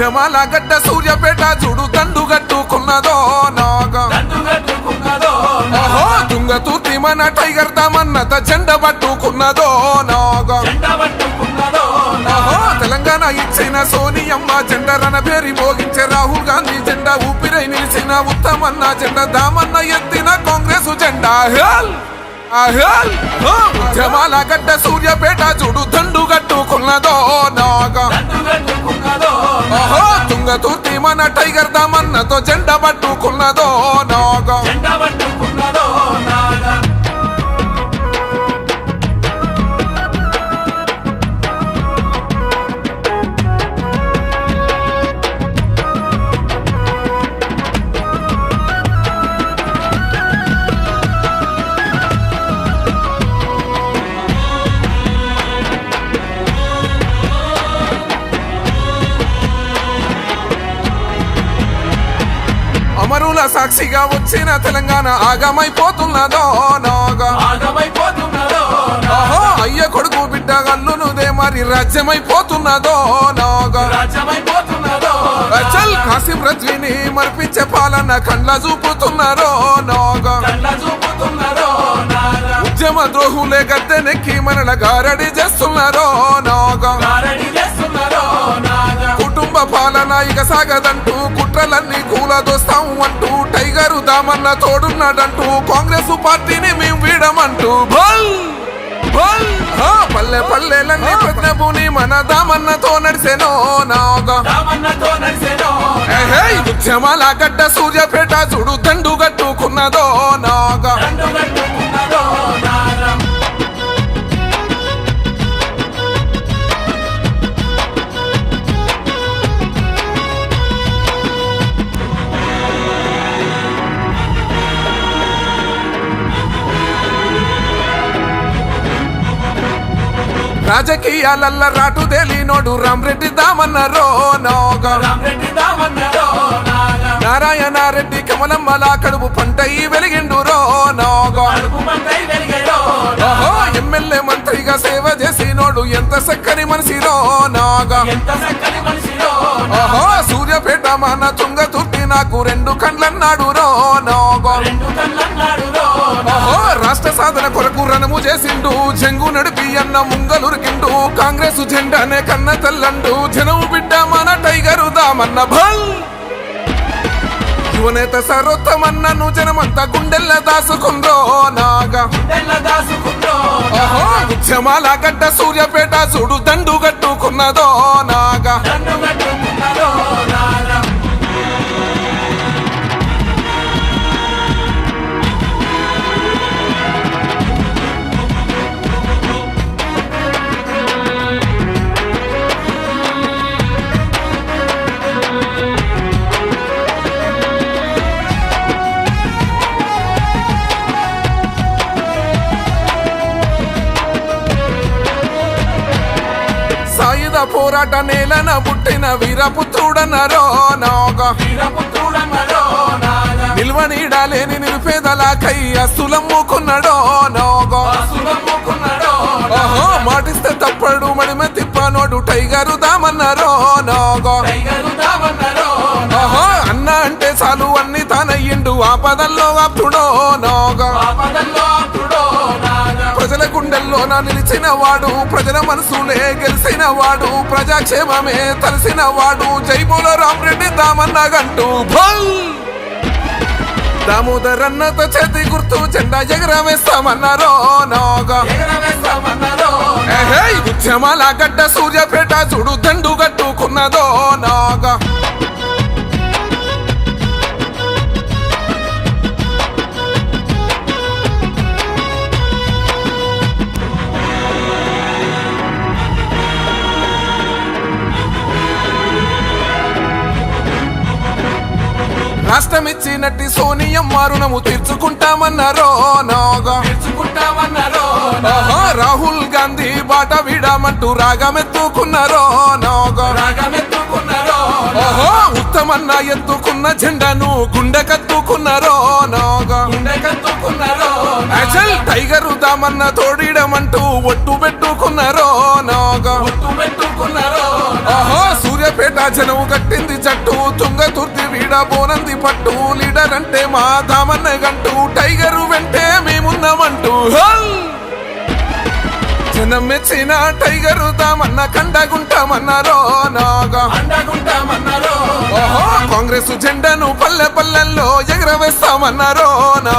ఉద్యమాల గడ్డ సూర్యాపేట చూడు దండు గట్టుకున్నదో నాగా ఓహో తుంగతుర్తి మన టైగర్ దామన్నత జెండ పట్టుకున్నదో నాగా ఓహో తెలంగాణ ఇచ్చిన సోనియమ్మ జెండరన పేరి మోగించే రాహుల్ గాంధీ జెండా ఊపిరై నిలిచిన ఉత్తమన్న జెండా దామన్న ఎత్తిన కాంగ్రెస్ జెండా ఉద్యమాల గడ్డ సూర్యాపేట చూడు దండు గట్టుకున్నదో నాగా ఓహో తుంగతుర్తి మన టైగర్ దామన్నతో జెండా పట్టుకున్నదో నాగా అమరుల సాక్షిగా వచ్చిన తెలంగాణ ఆగమైపోతున్నదో నాగా ఓహో అయ్య కొడుకు బిడ్డ గల్లునుదే మరి రాజ్యమైపోతున్నదో నాగా చల్ కాసిం రజ్వీని మర్పించే పాలన కండ్ల చూపుతున్నారో నాగా ఉద్యమ ద్రోహులే గద్దెనెక్కి మనల గారడి చేస్తున్నారో నాగా కుటుంబ పాలన ఇక సాగదంటూ కుట్రలన్నీ కూలదోస్తాం అంటూ టైగరు దామన్న తోడున్నాడంటూ కాంగ్రెస్ పార్టీని మేము వీడమంటూ పల్లె పల్లెలన్నీ ప్రజ్ఞభూని మన దామన్నతో నడిసెనో నాగా ఉద్యమాల గడ్డ సూర్యాపేట చూడు దండు గట్టుకున్నదో నాగా రాజకీయాలల్ల రాటు తేలినోడు రామరెడ్డి దామన్నరో నాగా నారాయణ రెడ్డి కమలమ్మల కడుపు పంటై వెలిగిండురో నాగా ఓహో ఎమ్మెల్యే మంత్రిగా సేవ చేసినోడు ఎంత చక్కని మనిషిరో నాగా ఓహో సూర్యాపేట మన తుంగతుర్తి నాకు రెండు కండ్లన్నాడు రో నాగా ఓహో రాష్ట్ర సాధన కొరకు రణము చేసిండు జంగు నడిపి అన్న ముంగలురికిండు కాంగ్రెస్ జెండానే కన్న తెల్లండు జనము బిడ్డ మన టైగరు దామన్న భల్ యువనేత సరోత్తమన్నను జనమంతా గుండెల్ల దాసుకుందో నాగా ఓహో ఉద్యమాల గడ్డ సూర్యాపేట చూడు దండు గట్టుకున్నదో నాగా పోరాట నేలన పుట్టిన వీరపుత్రుడన్నరో నాగా నిల్వ నీడలేని నిరుపేదలాకై అస్తులమ్ముకున్నాడో నాగా ఓహో మాటిస్తే తప్పడు మడిమ తిప్పనోడు టైగరు దామన్నరో నాగా ఓహో అన్న అంటే చాలు అన్ని తానయ్యిండు ఆపదల్లో ఆప్తుడో నాగా ప్రజల గుండెల్లో నా నిలిచిన వాడు ప్రజల మనసులే గెలిచిన వాడు ప్రజాక్షేమమే తలసిన వాడు జై బోలో రామరెడ్డి దామన్నగంటూ దామోదరన్నతో చేతి గుర్తు జెండా ఎగరవేస్తామన్నారో నాగా ఉద్యమాల గడ్డ సూర్యాపేట చూడు దండు గట్టుకున్నదో నాగా రాష్ట్రమిచ్చినట్టి సోనియమ్మ రుణము తీర్చుకుంటామన్నారో నాగా రాహుల్ గాంధీ బాట విడమంటూ రాగమెత్తుకున్నారో నాగా ఓహో ఉత్తమన్న ఎత్తుకున్న జెండాను గుండెకత్తుకున్నారో నాగా అచల్ టైగరు దామన్న తోడిడమంటూ ఒట్టు పెట్టుకున్నారో నాగా ఓహో సూర్య సూర్యాపేట జనము కట్టింది జట్టు తుంగతుర్తి వీడ బోనంది పట్టు లీడర్ అంటే మా దామన్న గంటూ టైగరు వెంటే మేమున్నామంటూ జనం మెచ్చిన టైగరు దామన్న కండగుంటామన్నారో నాగా ఓహో కాంగ్రెస్ జెండాను పల్లె పల్లెల్లో ఎగరవేస్తామన్నారో నా